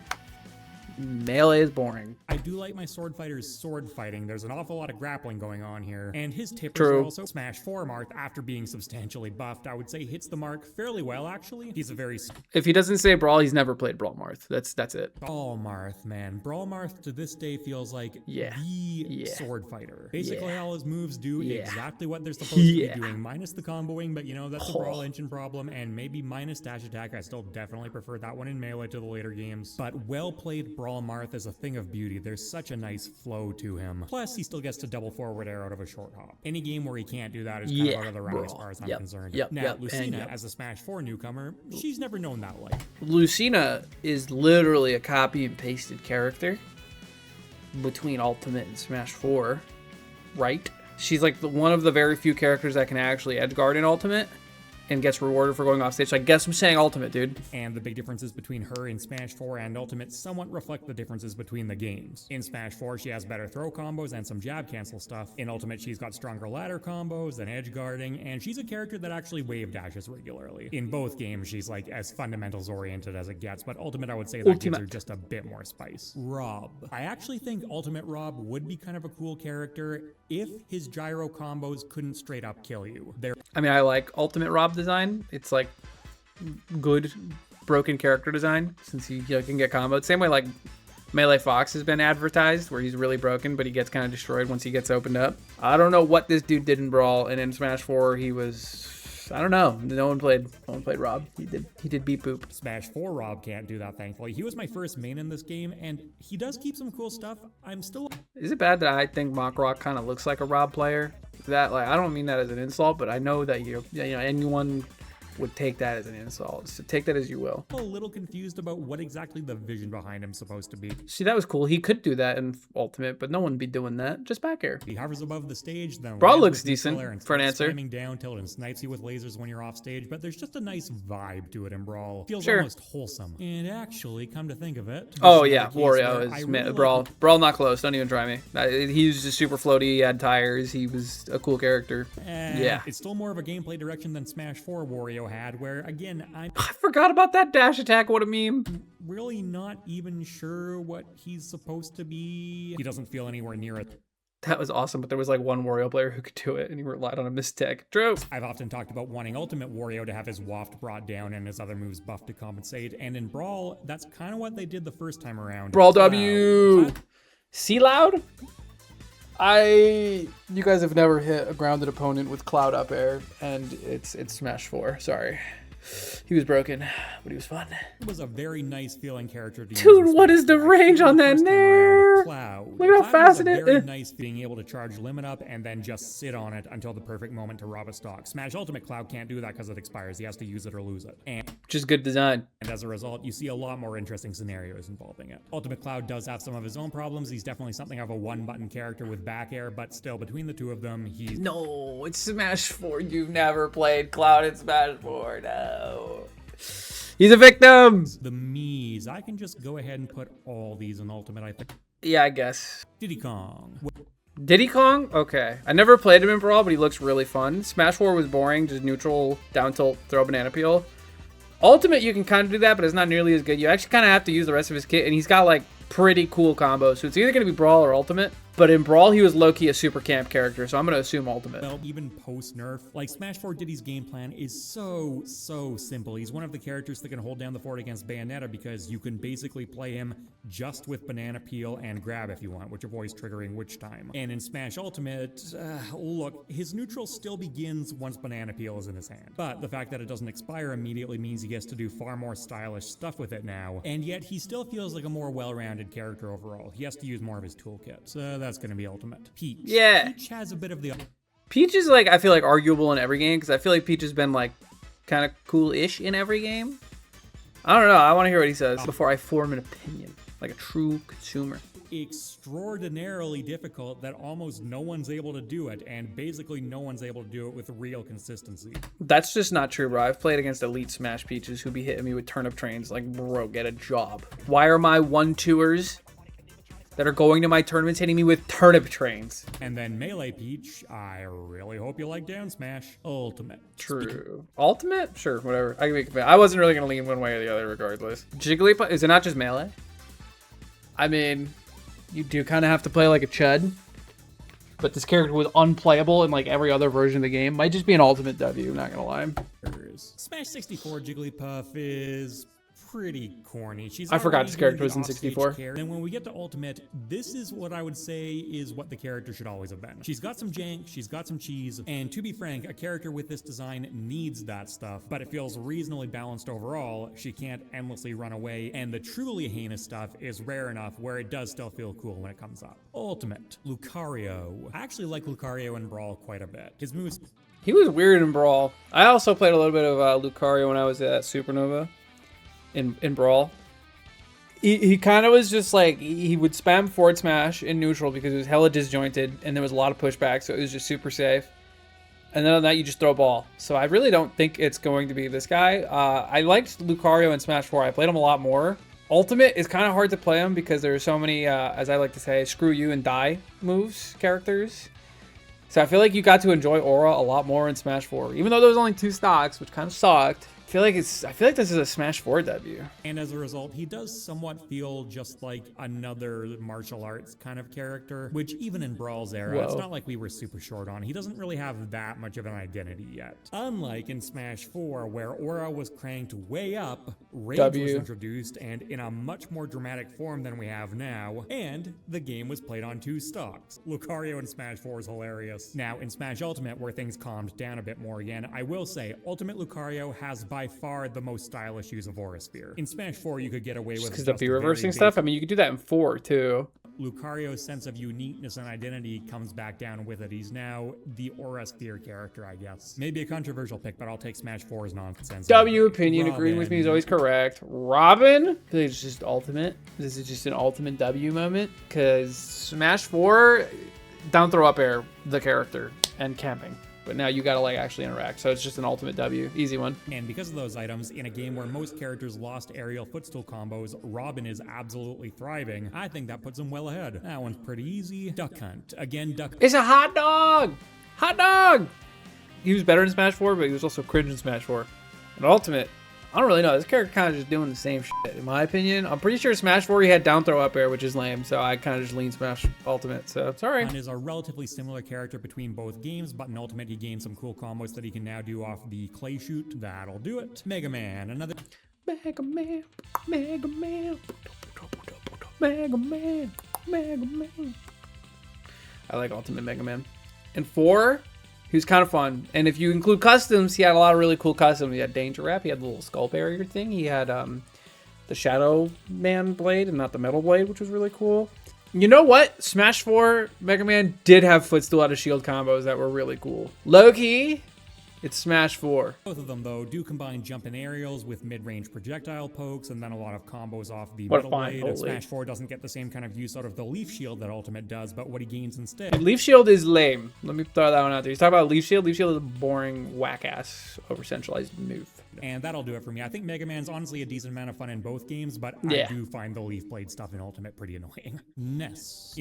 Melee is boring. I do like my sword fighters sword fighting. There's an awful lot of grappling going on here. And his tippers True. are also Smash 4 Marth after being substantially buffed. I would say hits the mark fairly well, actually. He's a very If he doesn't say Brawl, he's never played Brawl Marth. That's it. Brawl Marth, man. Brawl Marth to this day feels like Yeah. the Yeah. sword fighter. Basically, Yeah. all his moves do Yeah. exactly what they're supposed to Yeah. be doing, minus the comboing, but you know, that's a Brawl engine problem, and maybe minus dash attack. I still definitely prefer that one in Melee to the later games. But well-played Brawl Marth is a thing of beauty. There's such a nice flow to him. Plus, he still gets to double forward air out of a short hop. Any game where he can't do that is kind of out of the round as far as I'm concerned. Now, Lucina, as a Smash 4 newcomer, she's never known that life. Lucina is literally a copy and pasted character between Ultimate and Smash 4, right? She's like one of the very few characters that can actually edgeguard in Ultimate and gets rewarded for going off stage. So I guess I'm saying Ultimate, dude. And the big differences between her in Smash 4 and Ultimate somewhat reflect the differences between the games. In Smash 4, she has better throw combos and some jab cancel stuff. In Ultimate, she's got stronger ladder combos and edge guarding, and she's a character that actually wave dashes regularly. In both games, she's like as fundamentals oriented as it gets, but Ultimate, I would say that gives her just a bit more spice. R.O.B. I actually think Ultimate R.O.B. would be kind of a cool character if his gyro combos couldn't straight up kill you. I mean, I like Ultimate R.O.B. design. It's like good broken character design since he can get comboed. Same way like Melee Fox has been advertised where he's really broken, but he gets kind of destroyed once he gets opened up. I don't know what this dude did in Brawl, and in Smash 4 he was... I don't know. No one played R.O.B. He did beat boop. Smash 4 R.O.B. can't do that, thankfully. He was my first main in this game, and he does keep some cool stuff. I'm still... Is it bad that I think Mock Rock kind of looks like a R.O.B. player? That I don't mean that as an insult, but I know that anyone would take that as an insult. So take that as you will. a little confused about what exactly the vision behind him's supposed to be. See, that was cool. He could do that in Ultimate, but no one would be doing that. Just back air. He hovers above the stage, then Brawl lands looks with neutral decent air and for an starts answer. Spamming down tilt and snipes you with lasers when you're off stage, but there's just a nice vibe to it in Brawl. Feels Sure. almost wholesome. And actually, come to think of it, this Oh is yeah, another case where Wario I is really Brawl. like- Brawl not close. Don't even try me. He was just super floaty. He had tires. He was a cool character. Yeah. It's still more of a gameplay direction than Smash 4 Wario had, where again, I'm I forgot about that dash attack. What a meme. really not even sure what he's supposed to be. He doesn't feel anywhere near it. That was awesome, but there was like one Wario player who could do it, and he relied on a mistech. True. I've often talked about wanting Ultimate Wario to have his waft brought down and his other moves buffed to compensate, and in Brawl, that's kind of what they did the first time around. Brawl Wow. W. See loud? You guys have never hit a grounded opponent with cloud up air, and it's Smash 4. Sorry. He was broken, but he was fun. It was a very nice feeling character to use Dude, in what Smash is the 4. range on that First time nair? around, Cloud. Look how Cloud fast is it a is. very nice being able to charge limit up and then just sit on it until the perfect moment to rob a stock. Smash Ultimate Cloud can't do that because it expires. He has to use it or lose it. And which is good design. And as a result, you see a lot more interesting scenarios involving it. Ultimate Cloud does have some of his own problems. He's definitely something of a one-button character with back air, but still, between the two of them, he's... No, it's Smash 4. You've never played Cloud in Smash 4. No. He's a victim. The Mii's. I can just go ahead and put all these in Ultimate, I think. Yeah, I guess. Diddy Kong. Diddy Kong? Okay. I never played him in Brawl, but he looks really fun. Smash 4 was boring, just neutral, down tilt, throw banana peel. Ultimate, you can kind of do that, but it's not nearly as good. You actually kind of have to use the rest of his kit, and he's got, like, pretty cool combos. So it's either going to be Brawl or Ultimate. But in Brawl, he was low-key a super camp character, so I'm going to assume Ultimate. Well, even post-nerf, like Smash 4 Diddy's game plan is so simple. He's one of the characters that can hold down the fort against Bayonetta because you can basically play him just with banana peel and grab if you want, which avoids triggering Witch Time. And in Smash Ultimate, look, his neutral still begins once banana peel is in his hand. But the fact that it doesn't expire immediately means he gets to do far more stylish stuff with it now. And yet he still feels like a more well-rounded character overall. He has to use more of his toolkit. So that's going to be Ultimate. Peach. Yeah. Peach has a bit of the... Peach is, like, I feel like arguable in every game, because I feel like Peach has been, like, kind of cool-ish in every game. I don't know. I want to hear what he says before I form an opinion, like a true consumer. Extraordinarily difficult that almost no one's able to do it, and basically no one's able to do it with real consistency. That's just not true, bro. I've played against elite Smash Peaches who be hitting me with turnip trains. Like, bro, get a job. Why are my 1-2ers that are going to my tournaments hitting me with turnip trains? And then Melee Peach, I really hope you like Down Smash. Ultimate. True. Ultimate? Sure, whatever. I can make a fan. I wasn't really going to lean one way or the other regardless. Jigglypuff, is it not just Melee? I mean, you do kind of have to play like a chud. But this character was unplayable in like every other version of the game. Might just be an Ultimate W, not going to lie. Smash 64 Jigglypuff is pretty corny. I forgot this character was in 64. And when we get to Ultimate, this is what I would say is what the character should always have been. She's got some jank, she's got some cheese, and to be frank, a character with this design needs that stuff, but it feels reasonably balanced overall. She can't endlessly run away, and the truly heinous stuff is rare enough where it does still feel cool when it comes up. Ultimate. Lucario. I actually like Lucario in Brawl quite a bit. His moves... He was weird in Brawl. I also played a little bit of Lucario when I was at Supernova. In Brawl, he kind of was just like, he would spam forward smash in neutral because it was hella disjointed and there was a lot of pushback, so it was just super safe. And then on that, you just throw a ball. So I really don't think it's going to be this guy. I liked Lucario in Smash 4. I played him a lot more. Ultimate is kind of hard to play him because there are so many, as I like to say, screw you and die moves characters. So I feel like you got to enjoy Aura a lot more in Smash 4, even though there was only 2 stocks, which kind of sucked. I feel like this is a Smash 4 debut. And as a result, he does somewhat feel just like another martial arts kind of character, which even in Brawl's era, it's not like we were super short on. He doesn't really have that much of an identity yet. Unlike in Smash 4, where Aura was cranked way up, Rage was introduced, and in a much more dramatic form than we have now, and the game was played on 2 stocks. Lucario in Smash 4 is hilarious. Now, in Smash Ultimate, where things calmed down a bit more again, I will say, Ultimate Lucario has by far the most stylish use of Aura Sphere. In Smash 4, you could get away with because the B reversing stuff. I mean, you could do that in 4 too. Lucario's sense of uniqueness and identity comes back down with it. He's now the Aura Sphere character, I guess. Maybe a controversial pick, but I'll take Smash 4's nonsense. W opinion, agreeing with me is always correct. Robin, I feel like it's just Ultimate. This is just an Ultimate W moment because Smash 4, down throw up air the character and camping. But now you gotta like actually interact, so it's just an Ultimate W, easy one. And because of those items, in a game where most characters lost aerial footstool combos, Robin is absolutely thriving. I think that puts him well ahead. That one's pretty easy. Duck Hunt. Again, Duck... It's a hot dog! Hot dog! He was better in Smash 4, but he was also cringe in Smash 4. And Ultimate, I don't really know. This character kind of just doing the same shit, in my opinion. I'm pretty sure Smash 4 he had down throw up air, which is lame, so I kind of just lean Smash Ultimate, so sorry. And is a relatively similar character between both games, but in Ultimate he gained some cool combos that he can now do off the clay shoot. That'll do it. Mega Man, another... Mega Man, Mega Man, Mega Man, Mega Man. I like Ultimate Mega Man. And 4... he was kind of fun. And if you include customs, he had a lot of really cool customs. He had Danger Wrap. He had the little skull barrier thing. He had the Shadow Man blade and not the metal blade, which was really cool. You know what? Smash 4 Mega Man did have footstool out of shield combos that were really cool. Low-key, It's Smash 4. Both of them, though, do combine jumping aerials with mid-range projectile pokes and then a lot of combos off the What a middle fine blade. holy. Smash 4 doesn't get the same kind of use out of the Leaf Shield that Ultimate does, but what he gains instead... Leaf Shield is lame. Let me throw that one out there. You talk about Leaf Shield. Leaf Shield is a boring, whack-ass, over-centralized move. And that'll do it for me. I think Mega Man's honestly a decent amount of fun in both games, but Yeah. I do find the Leaf Blade stuff in Ultimate pretty annoying. Ness.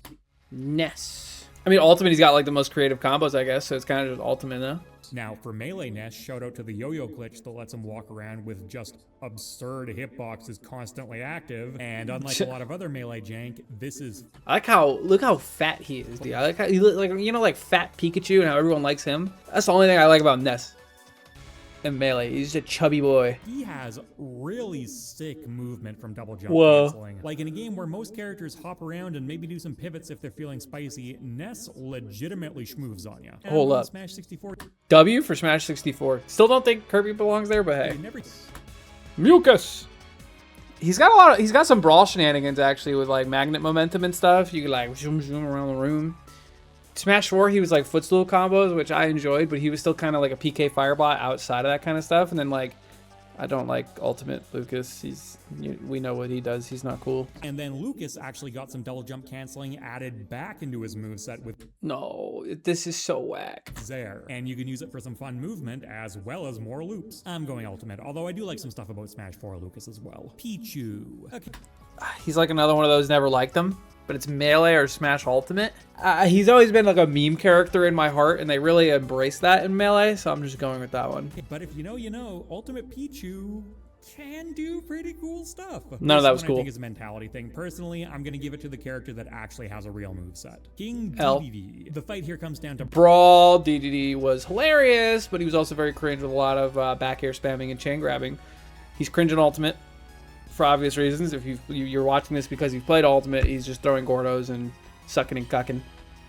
Ness. I mean, Ultimate, he's got like the most creative combos, I guess, so it's kind of just Ultimate, though. Now, for Melee Ness, shout out to the yo-yo glitch that lets him walk around with just absurd hitboxes constantly active, and unlike a lot of other Melee jank, this is... I like how, look how fat he is, dude. I like how, he look like, you know, like fat Pikachu and how everyone likes him. That's the only thing I like about Ness. And Melee, he's just a chubby boy. He has really sick movement from double jump Whoa. canceling. Like in a game where most characters hop around and maybe do some pivots if they're feeling spicy, Ness legitimately schmoves on you. Hold up. Smash 64. W for Smash 64. Still don't think Kirby belongs there, but hey. Never... Mucus. He's got a lot of, he's got some brawl shenanigans actually with like magnet momentum and stuff. You could like zoom around the room. Smash 4, he was like footstool combos, which I enjoyed, but he was still kind of like a PK Firebot outside of that kind of stuff. And then like, I don't like Ultimate Lucas. We know what he does. He's not cool. And then Lucas actually got some double jump canceling added back into his moveset with No, this is so whack. Zaire. And you can use it for some fun movement as well as more loops. I'm going Ultimate, although I do like some stuff about Smash 4 Lucas as well. Pichu. Okay. He's like another one of those never liked them, but it's Melee or Smash Ultimate. He's always been like a meme character in my heart, and they really embrace that in Melee, so I'm just going with that one. But if you know, you know, Ultimate Pichu can do pretty cool stuff. None of that was I cool. think it's a mentality thing. Personally, I'm going to give it to the character that actually has a real moveset. King L. Dedede. The fight here comes down to Brawl Dedede was hilarious, but he was also very cringe with a lot of back air spamming and chain grabbing. He's cringe in Ultimate for obvious reasons. If you're watching this because you've played Ultimate, he's just throwing Gordos and sucking and cucking.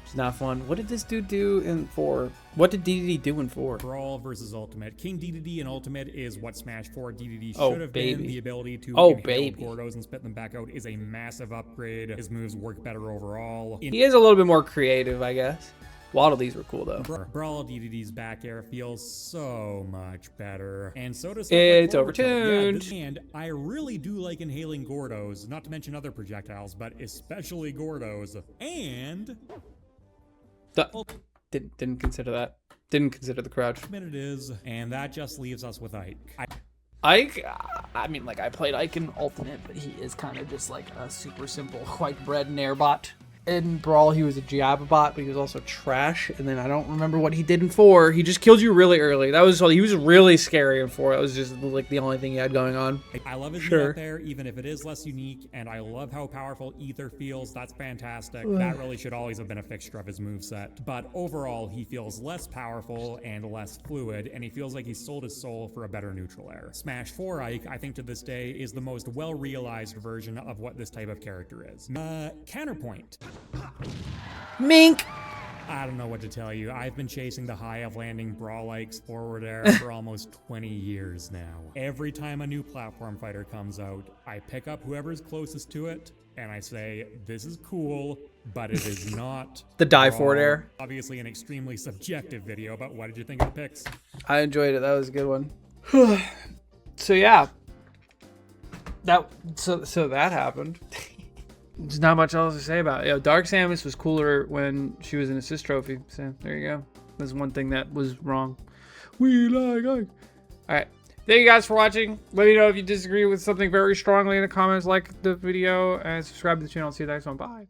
It's not fun. What did this dude do in 4? What did Dedede do in 4? Brawl versus Ultimate. King Dedede in Ultimate is what Smash 4 Dedede Oh, should have baby. been. The ability to Oh, inhale baby. Gordos and spit them back out is a massive upgrade. His moves work better overall. He is a little bit more creative, I guess. Waddle these were cool though. Brawl Dedede's back air feels so much better. And so does It's forward tilt. overtuned. Yeah, and I really do like inhaling Gordos, not to mention other projectiles, but especially Gordos. And Didn't consider that. Didn't consider the crouch. it is, and that just leaves us with Ike. Ike, I mean, like, I played Ike in Ultimate, but he is kind of just like a super simple white bread nair bot. In Brawl, he was a Giaba bot, but he was also trash. And then I don't remember what he did in 4. He just killed you really early. He was really scary in 4. That was just like the only thing he had going on. I love his Sure. move out there, even if it is less unique, and I love how powerful Ether feels. That's fantastic. That really should always have been a fixture of his moveset. But overall, he feels less powerful and less fluid, and he feels like he's sold his soul for a better neutral air. Smash 4 Ike, I think to this day, is the most well-realized version of what this type of character is. Counterpoint. Mink! I don't know what to tell you. I've been chasing the high of landing Brawl-Ike's forward air for almost 20 years now. Every time a new platform fighter comes out, I pick up whoever's closest to it, and I say, this is cool, but it is not The die Brawl. forward air. Obviously an extremely subjective video, but what did you think of the picks? I enjoyed it. That was a good one. So yeah. So that happened. There's not much else to say about it. Dark Samus was cooler when she was an assist trophy. So there you go. That's one thing that was wrong. We like Ike. Alright. Thank you guys for watching. Let me know if you disagree with something very strongly in the comments. Like the video and subscribe to the channel. See you next one. Bye.